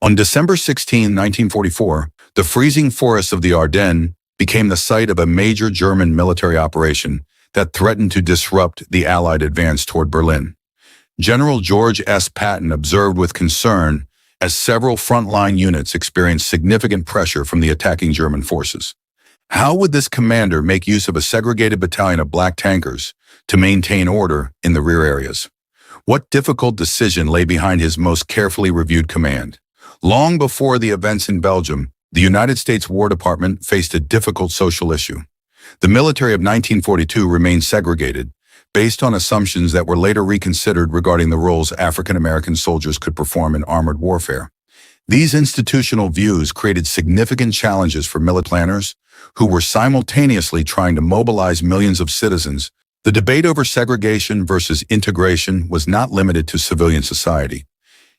On December 16, 1944, the freezing forests of the Ardennes became the site of a major German military operation that threatened to disrupt the Allied advance toward Berlin. General George S. Patton observed with concern as several frontline units experienced significant pressure from the attacking German forces. How would this commander make use of a segregated battalion of black tankers to maintain order in the rear areas? What difficult decision lay behind his most carefully reviewed command? Long before the events in Belgium, the United States War Department faced a difficult social issue. The military of 1942 remained segregated, based on assumptions that were later reconsidered regarding the roles African-American soldiers could perform in armored warfare. These institutional views created significant challenges for military planners who were simultaneously trying to mobilize millions of citizens. The debate over segregation versus integration was not limited to civilian society.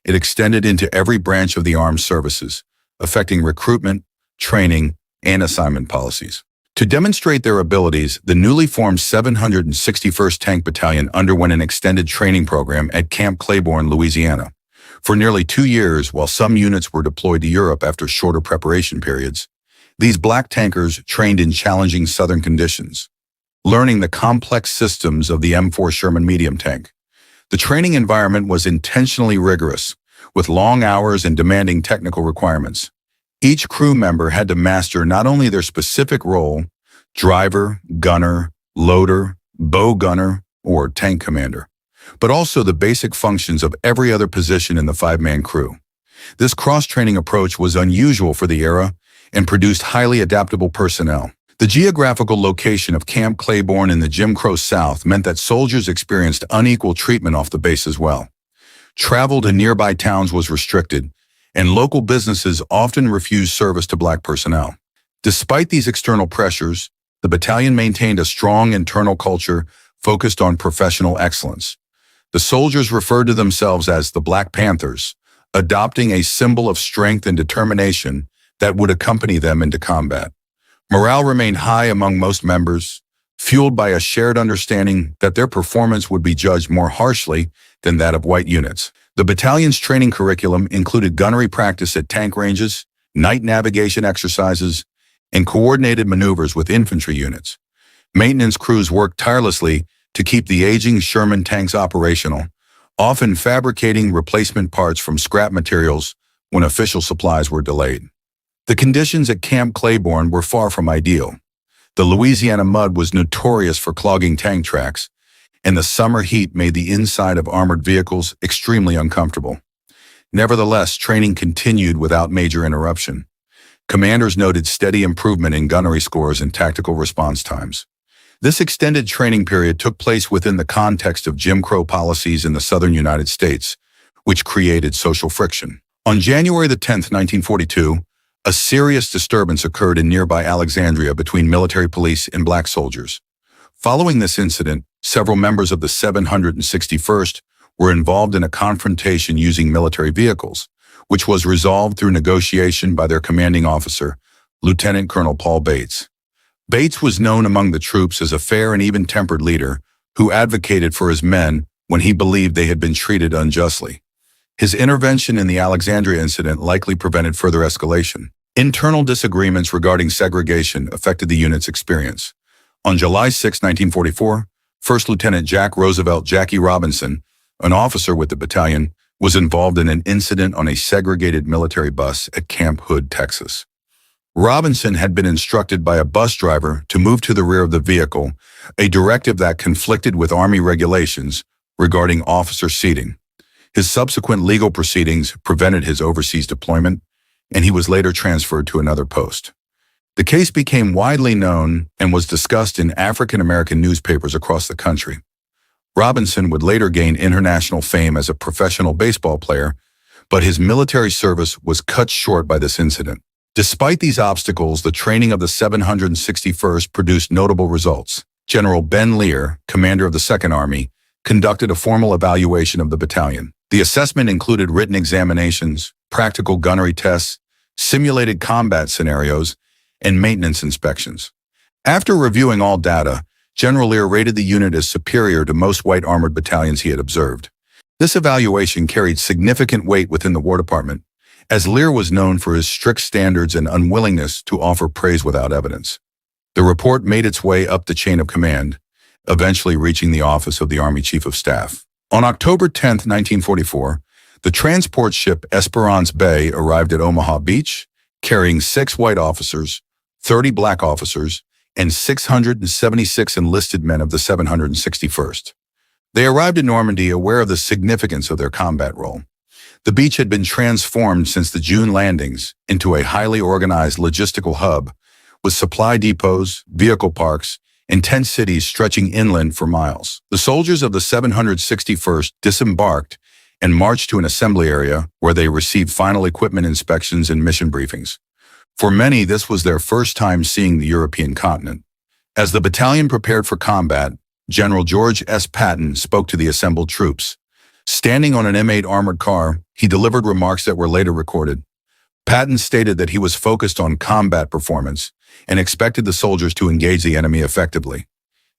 It extended into every branch of the armed services, affecting recruitment, training, and assignment policies. To demonstrate their abilities, the newly formed 761st Tank Battalion underwent an extended training program at Camp Claiborne, Louisiana. For nearly 2 years, while some units were deployed to Europe after shorter preparation periods, these black tankers trained in challenging southern conditions, learning the complex systems of the M4 Sherman medium tank. The training environment was intentionally rigorous, with long hours and demanding technical requirements. Each crew member had to master not only their specific role, driver, gunner, loader, bow gunner, or tank commander, but also the basic functions of every other position in the 5-man crew. This cross-training approach was unusual for the era and produced highly adaptable personnel. The geographical location of Camp Claiborne in the Jim Crow South meant that soldiers experienced unequal treatment off the base as well. Travel to nearby towns was restricted, and local businesses often refused service to black personnel. Despite these external pressures, the battalion maintained a strong internal culture focused on professional excellence. The soldiers referred to themselves as the Black Panthers, adopting a symbol of strength and determination that would accompany them into combat. Morale remained high among most members, fueled by a shared understanding that their performance would be judged more harshly than that of white units. The battalion's training curriculum included gunnery practice at tank ranges, night navigation exercises, and coordinated maneuvers with infantry units. Maintenance crews worked tirelessly to keep the aging Sherman tanks operational, often fabricating replacement parts from scrap materials when official supplies were delayed. The conditions at Camp Claiborne were far from ideal. The Louisiana mud was notorious for clogging tank tracks, and the summer heat made the inside of armored vehicles extremely uncomfortable. Nevertheless, training continued without major interruption. Commanders noted steady improvement in gunnery scores and tactical response times. This extended training period took place within the context of Jim Crow policies in the southern United States, which created social friction. On January 10, 1942, a serious disturbance occurred in nearby Alexandria between military police and black soldiers. Following this incident, several members of the 761st were involved in a confrontation using military vehicles, which was resolved through negotiation by their commanding officer, Lieutenant Colonel Paul Bates. Bates was known among the troops as a fair and even-tempered leader who advocated for his men when he believed they had been treated unjustly. His intervention in the Alexandria incident likely prevented further escalation. Internal disagreements regarding segregation affected the unit's experience. On July 6, 1944, First Lieutenant Jack Roosevelt Jackie Robinson, an officer with the battalion, was involved in an incident on a segregated military bus at Camp Hood, Texas. Robinson had been instructed by a bus driver to move to the rear of the vehicle, a directive that conflicted with Army regulations regarding officer seating. His subsequent legal proceedings prevented his overseas deployment, and he was later transferred to another post. The case became widely known and was discussed in African-American newspapers across the country. Robinson would later gain international fame as a professional baseball player, but his military service was cut short by this incident. Despite these obstacles, the training of the 761st produced notable results. General Ben Lear, commander of the Second Army, conducted a formal evaluation of the battalion. The assessment included written examinations, practical gunnery tests, simulated combat scenarios, and maintenance inspections. After reviewing all data, General Lear rated the unit as superior to most white armored battalions he had observed. This evaluation carried significant weight within the War Department, as Lear was known for his strict standards and unwillingness to offer praise without evidence. The report made its way up the chain of command, eventually reaching the office of the Army Chief of Staff. On October 10, 1944, the transport ship Esperance Bay arrived at Omaha Beach, carrying 6 white officers, 30 black officers, and 676 enlisted men of the 761st. They arrived in Normandy aware of the significance of their combat role. The beach had been transformed since the June landings into a highly organized logistical hub with supply depots, vehicle parks, and tent cities stretching inland for miles. The soldiers of the 761st disembarked and marched to an assembly area where they received final equipment inspections and mission briefings. For many, this was their first time seeing the European continent. As the battalion prepared for combat, General George S. Patton spoke to the assembled troops. Standing on an M8 armored car, he delivered remarks that were later recorded. Patton stated that he was focused on combat performance and expected the soldiers to engage the enemy effectively.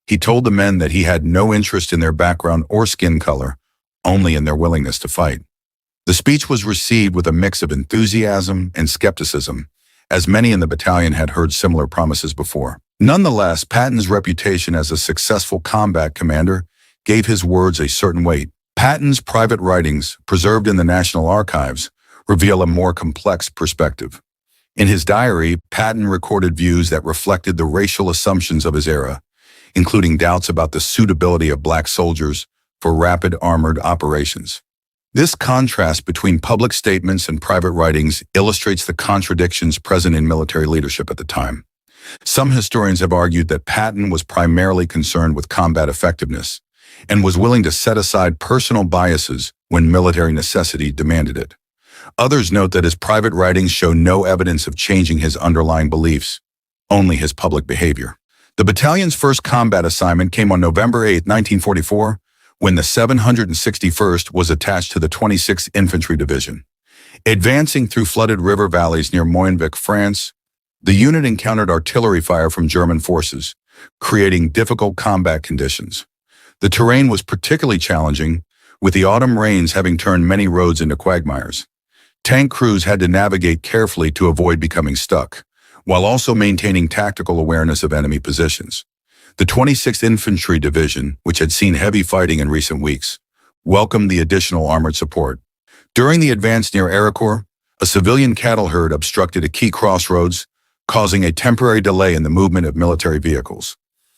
He told the men that he had no interest in their background or skin color, only in their willingness to fight. The speech was received with a mix of enthusiasm and skepticism, as many in the battalion had heard similar promises before. Nonetheless, Patton's reputation as a successful combat commander gave his words a certain weight. Patton's private writings, preserved in the National Archives, reveal a more complex perspective. In his diary, Patton recorded views that reflected the racial assumptions of his era, including doubts about the suitability of black soldiers for rapid armored operations. This contrast between public statements and private writings illustrates the contradictions present in military leadership at the time. Some historians have argued that Patton was primarily concerned with combat effectiveness and was willing to set aside personal biases when military necessity demanded it. Others note that his private writings show no evidence of changing his underlying beliefs, only his public behavior. The battalion's first combat assignment came on November 8, 1944, when the 761st was attached to the 26th Infantry Division. Advancing through flooded river valleys near Moyenvic, France, the unit encountered artillery fire from German forces, creating difficult combat conditions. The terrain was particularly challenging, with the autumn rains having turned many roads into quagmires. Tank crews had to navigate carefully to avoid becoming stuck, while also maintaining tactical awareness of enemy positions. The 26th Infantry Division, which had seen heavy fighting in recent weeks, welcomed the additional armored support. During the advance near Ericourt, a civilian cattle herd obstructed a key crossroads, causing a temporary delay in the movement of military vehicles.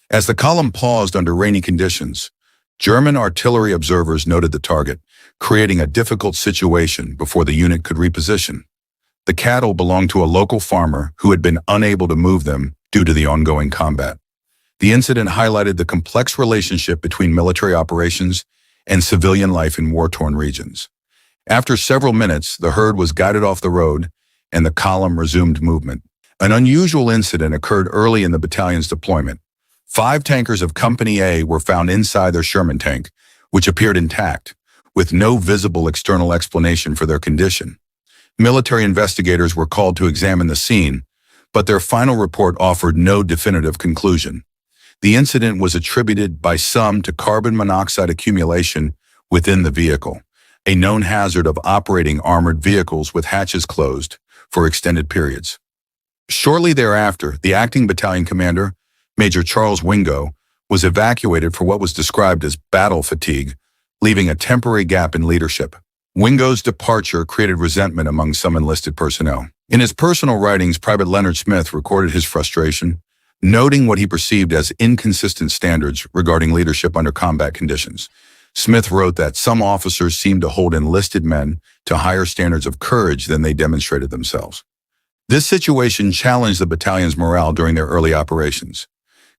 As the column paused under rainy conditions, German artillery observers noted the target, creating a difficult situation before the unit could reposition. The cattle belonged to a local farmer who had been unable to move them due to the ongoing combat. The incident highlighted the complex relationship between military operations and civilian life in war-torn regions. After several minutes, the herd was guided off the road and the column resumed movement. An unusual incident occurred early in the battalion's deployment. 5 tankers of Company A were found inside their Sherman tank, which appeared intact, with no visible external explanation for their condition. Military investigators were called to examine the scene, but their final report offered no definitive conclusion. The incident was attributed by some to carbon monoxide accumulation within the vehicle, a known hazard of operating armored vehicles with hatches closed for extended periods. Shortly thereafter, the acting battalion commander, Major Charles Wingo, was evacuated for what was described as battle fatigue, leaving a temporary gap in leadership. Wingo's departure created resentment among some enlisted personnel. In his personal writings, Private Leonard Smith recorded his frustration, noting what he perceived as inconsistent standards regarding leadership under combat conditions. Smith wrote that some officers seemed to hold enlisted men to higher standards of courage than they demonstrated themselves. This situation challenged the battalion's morale during their early operations.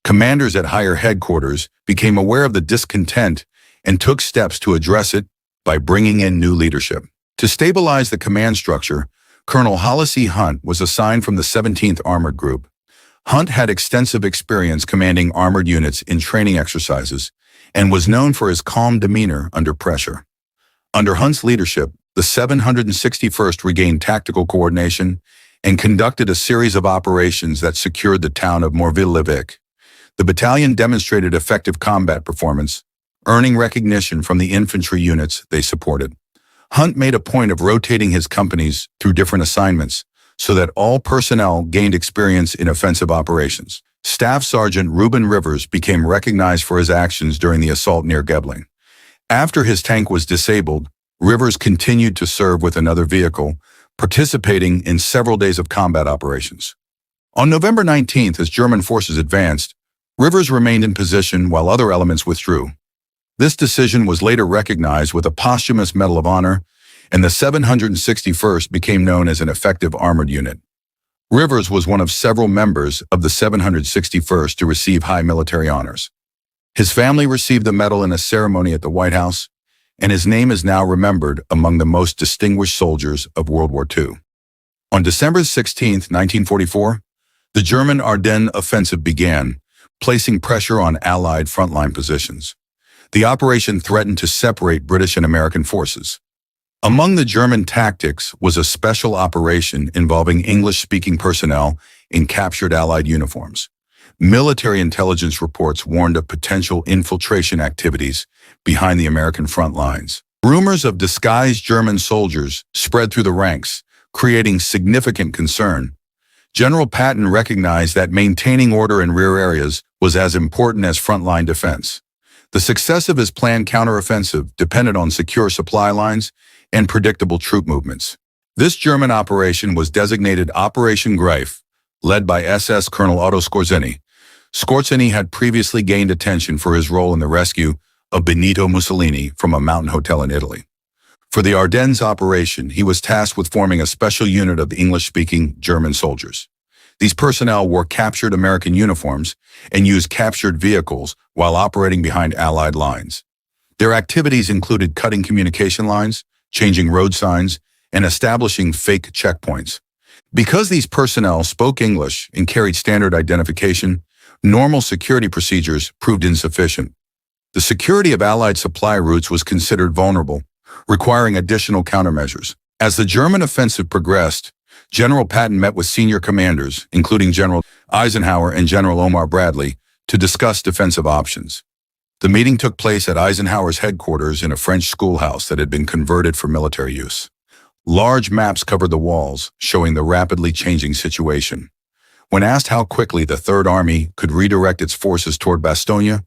Commanders at higher headquarters became aware of the discontent and took steps to address it by bringing in new leadership. To stabilize the command structure, Colonel Hollis E. Hunt was assigned from the 17th Armored Group. Hunt had extensive experience commanding armored units in training exercises and was known for his calm demeanor under pressure. Under Hunt's leadership, the 761st regained tactical coordination and conducted a series of operations that secured the town of Morville-l'Évêque. The battalion demonstrated effective combat performance, earning recognition from the infantry units they supported. Hunt made a point of rotating his companies through different assignments so that all personnel gained experience in offensive operations. Staff Sergeant Reuben Rivers became recognized for his actions during the assault near Gebling. After his tank was disabled, Rivers continued to serve with another vehicle, participating in several days of combat operations. On November 19th, as German forces advanced, Rivers remained in position while other elements withdrew. This decision was later recognized with a posthumous Medal of Honor, and the 761st became known as an effective armored unit. Rivers was one of several members of the 761st to receive high military honors. His family received the medal in a ceremony at the White House, and his name is now remembered among the most distinguished soldiers of World War II. On December 16, 1944, the German Ardennes Offensive began, placing pressure on Allied frontline positions. The operation threatened to separate British and American forces. Among the German tactics was a special operation involving English-speaking personnel in captured Allied uniforms. Military intelligence reports warned of potential infiltration activities behind the American front lines. Rumors of disguised German soldiers spread through the ranks, creating significant concern. General Patton recognized that maintaining order in rear areas was as important as frontline defense. The success of his planned counteroffensive depended on secure supply lines and predictable troop movements. This German operation was designated Operation Greif, led by SS Colonel Otto Skorzeny. Skorzeny had previously gained attention for his role in the rescue of Benito Mussolini from a mountain hotel in Italy. For the Ardennes operation, he was tasked with forming a special unit of English-speaking German soldiers. These personnel wore captured American uniforms and used captured vehicles while operating behind Allied lines. Their activities included cutting communication lines, changing road signs, and establishing fake checkpoints. Because these personnel spoke English and carried standard identification, normal security procedures proved insufficient. The security of Allied supply routes was considered vulnerable, requiring additional countermeasures. As the German offensive progressed, General Patton met with senior commanders, including General Eisenhower and General Omar Bradley, to discuss defensive options. The meeting took place at Eisenhower's headquarters in a French schoolhouse that had been converted for military use. Large maps covered the walls, showing the rapidly changing situation. When asked how quickly the Third Army could redirect its forces toward Bastogne,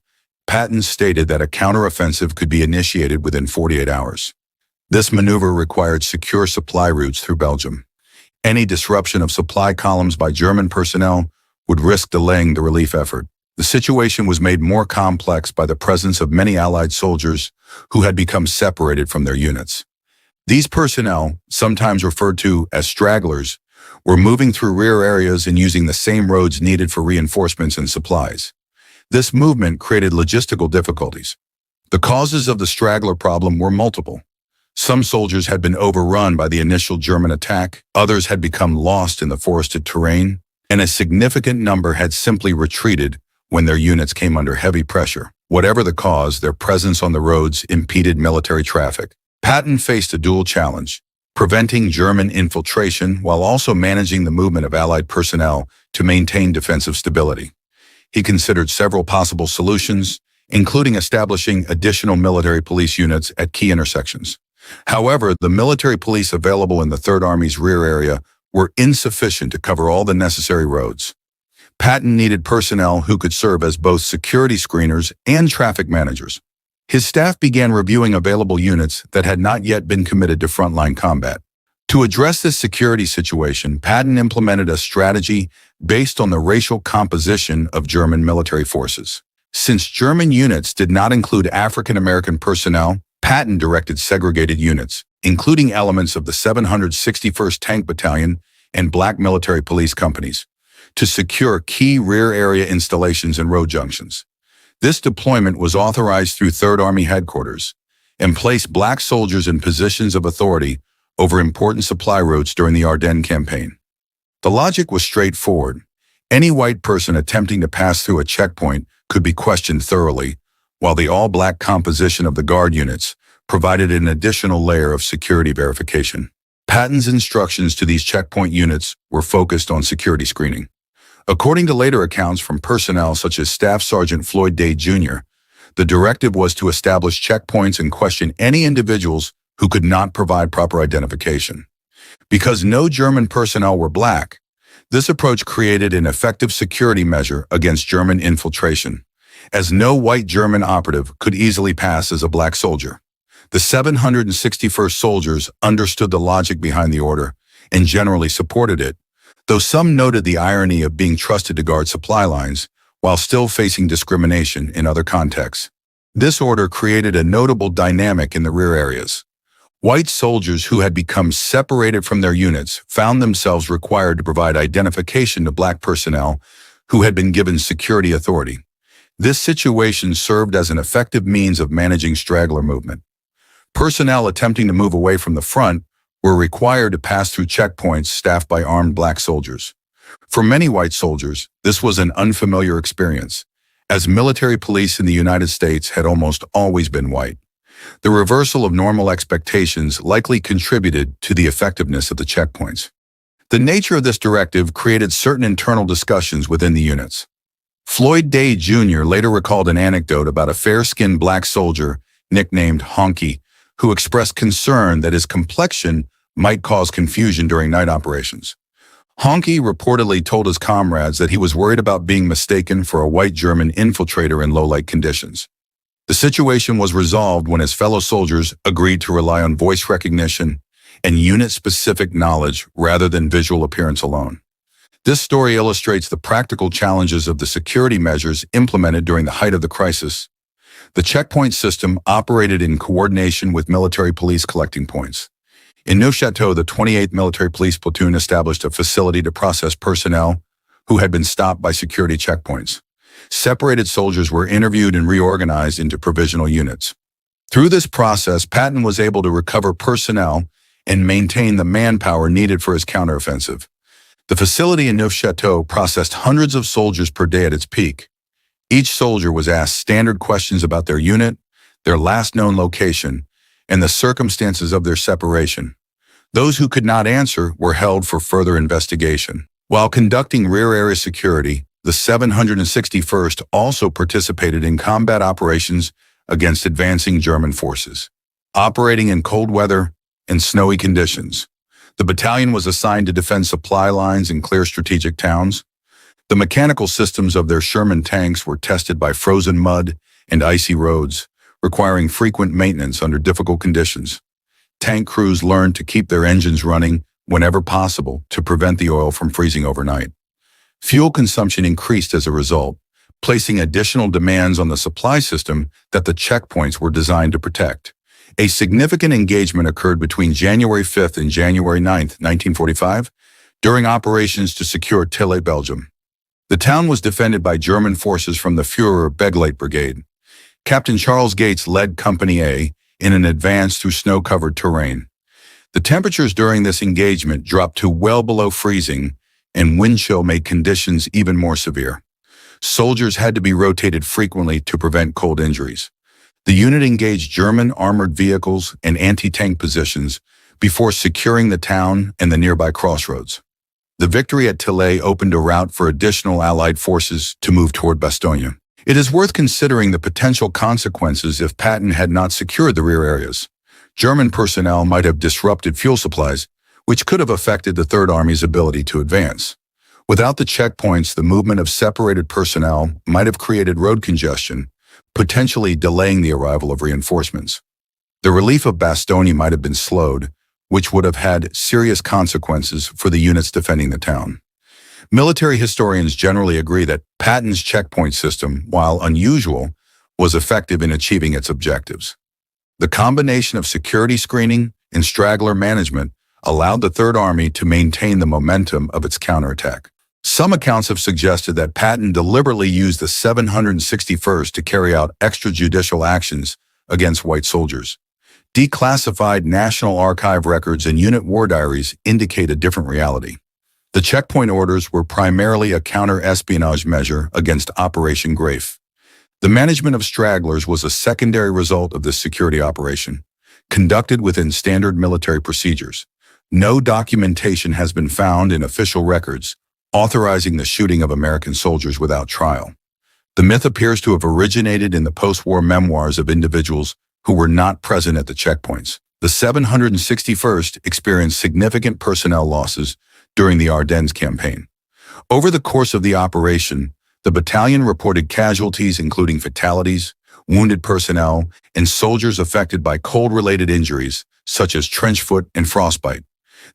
Patton stated that a counteroffensive could be initiated within 48 hours. This maneuver required secure supply routes through Belgium. Any disruption of supply columns by German personnel would risk delaying the relief effort. The situation was made more complex by the presence of many Allied soldiers who had become separated from their units. These personnel, sometimes referred to as stragglers, were moving through rear areas and using the same roads needed for reinforcements and supplies. This movement created logistical difficulties. The causes of the straggler problem were multiple. Some soldiers had been overrun by the initial German attack, others had become lost in the forested terrain, and a significant number had simply retreated when their units came under heavy pressure. Whatever the cause, their presence on the roads impeded military traffic. Patton faced a dual challenge, preventing German infiltration while also managing the movement of Allied personnel to maintain defensive stability. He considered several possible solutions, including establishing additional military police units at key intersections. However, the military police available in the Third Army's rear area were insufficient to cover all the necessary roads. Patton needed personnel who could serve as both security screeners and traffic managers. His staff began reviewing available units that had not yet been committed to frontline combat. To address this security situation, Patton implemented a strategy based on the racial composition of German military forces. Since German units did not include African American personnel, Patton directed segregated units, including elements of the 761st Tank Battalion and Black military police companies, to secure key rear area installations and road junctions. This deployment was authorized through Third Army headquarters and placed Black soldiers in positions of authority over important supply routes during the Ardennes campaign. The logic was straightforward. Any white person attempting to pass through a checkpoint could be questioned thoroughly, while the all-Black composition of the Guard units provided an additional layer of security verification. Patton's instructions to these checkpoint units were focused on security screening. According to later accounts from personnel such as Staff Sergeant Floyd D. Jr., the directive was to establish checkpoints and question any individuals who could not provide proper identification. Because no German personnel were black, this approach created an effective security measure against German infiltration, as no white German operative could easily pass as a black soldier. The 761st soldiers understood the logic behind the order and generally supported it, though some noted the irony of being trusted to guard supply lines while still facing discrimination in other contexts. This order created a notable dynamic in the rear areas. White soldiers who had become separated from their units found themselves required to provide identification to black personnel who had been given security authority. This situation served as an effective means of managing straggler movement. Personnel attempting to move away from the front were required to pass through checkpoints staffed by armed black soldiers. For many white soldiers, this was an unfamiliar experience, as military police in the United States had almost always been white. The reversal of normal expectations likely contributed to the effectiveness of the checkpoints. The nature of this directive created certain internal discussions within the units. Floyd Day Jr. later recalled an anecdote about a fair-skinned black soldier nicknamed Honky, who expressed concern that his complexion might cause confusion during night operations. Honky reportedly told his comrades that he was worried about being mistaken for a white German infiltrator in low-light conditions. The situation was resolved when his fellow soldiers agreed to rely on voice recognition and unit-specific knowledge rather than visual appearance alone. This story illustrates the practical challenges of the security measures implemented during the height of the crisis. The checkpoint system operated in coordination with military police collecting points. In Neufchâteau, the 28th Military Police Platoon established a facility to process personnel who had been stopped by security checkpoints. Separated soldiers were interviewed and reorganized into provisional units. Through this process, Patton was able to recover personnel and maintain the manpower needed for his counteroffensive. The facility in Neufchâteau processed hundreds of soldiers per day at its peak. Each soldier was asked standard questions about their unit, their last known location, and the circumstances of their separation. Those who could not answer were held for further investigation. While conducting rear area security, the 761st also participated in combat operations against advancing German forces. Operating in cold weather and snowy conditions, the battalion was assigned to defend supply lines and clear strategic towns. The mechanical systems of their Sherman tanks were tested by frozen mud and icy roads, requiring frequent maintenance under difficult conditions. Tank crews learned to keep their engines running whenever possible to prevent the oil from freezing overnight. Fuel consumption increased as a result, placing additional demands on the supply system that the checkpoints were designed to protect. A significant engagement occurred between January 5th and January 9th, 1945, during operations to secure Tilley, Belgium. The town was defended by German forces from the Führer Begleit Brigade. Captain Charles Gates led Company A in an advance through snow-covered terrain. The temperatures during this engagement dropped to well below freezing, and wind chill made conditions even more severe. Soldiers had to be rotated frequently to prevent cold injuries. The unit engaged German armored vehicles and anti-tank positions before securing the town and the nearby crossroads. The victory at Tilley opened a route for additional Allied forces to move toward Bastogne. It is worth considering the potential consequences if Patton had not secured the rear areas. German personnel might have disrupted fuel supplies, which could have affected the Third Army's ability to advance. Without the checkpoints, the movement of separated personnel might have created road congestion, potentially delaying the arrival of reinforcements. The relief of Bastogne might have been slowed, which would have had serious consequences for the units defending the town. Military historians generally agree that Patton's checkpoint system, while unusual, was effective in achieving its objectives. The combination of security screening and straggler management allowed the Third Army to maintain the momentum of its counterattack. Some accounts have suggested that Patton deliberately used the 761st to carry out extrajudicial actions against white soldiers. Declassified National Archive records and unit war diaries indicate a different reality. The checkpoint orders were primarily a counter-espionage measure against Operation Greif. The management of stragglers was a secondary result of this security operation, conducted within standard military procedures. No documentation has been found in official records authorizing the shooting of American soldiers without trial. The myth appears to have originated in the post-war memoirs of individuals who were not present at the checkpoints. the 761st experienced significant personnel losses during the Ardennes campaign. Over the course of the operation, the battalion reported casualties including fatalities, wounded personnel, and soldiers affected by cold-related injuries, such as trench foot and frostbite.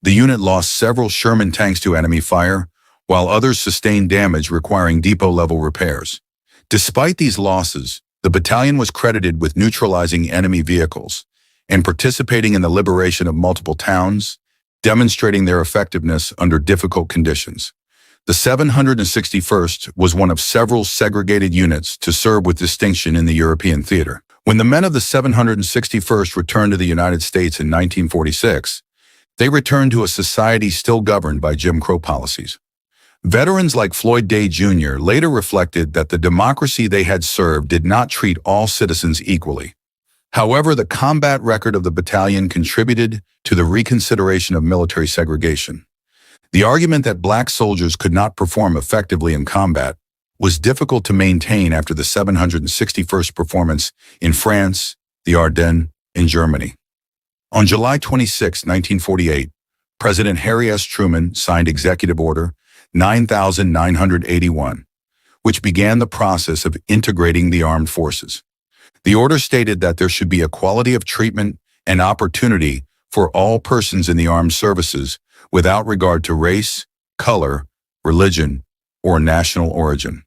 The unit lost several Sherman tanks to enemy fire, while others sustained damage requiring depot-level repairs. Despite these losses, the battalion was credited with neutralizing enemy vehicles and participating in the liberation of multiple towns, demonstrating their effectiveness under difficult conditions. The 761st was one of several segregated units to serve with distinction in the European theater. When the men of the 761st returned to the United States in 1946, they returned to a society still governed by Jim Crow policies. Veterans like Floyd Day Jr. later reflected that the democracy they had served did not treat all citizens equally. However, the combat record of the battalion contributed to the reconsideration of military segregation. The argument that black soldiers could not perform effectively in combat was difficult to maintain after the 761st performance in France, the Ardennes, and Germany. On July 26, 1948, President Harry S. Truman signed Executive Order 9981, which began the process of integrating the armed forces. The order stated that there should be equality of treatment and opportunity for all persons in the armed services without regard to race, color, religion, or national origin.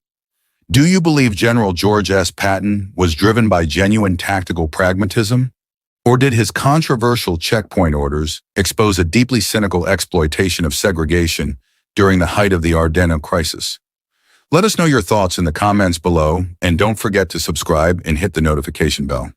Do you believe General George S. Patton was driven by genuine tactical pragmatism? Or did his controversial checkpoint orders expose a deeply cynical exploitation of segregation during the height of the Ardennes crisis? Let us know your thoughts in the comments below, and don't forget to subscribe and hit the notification bell.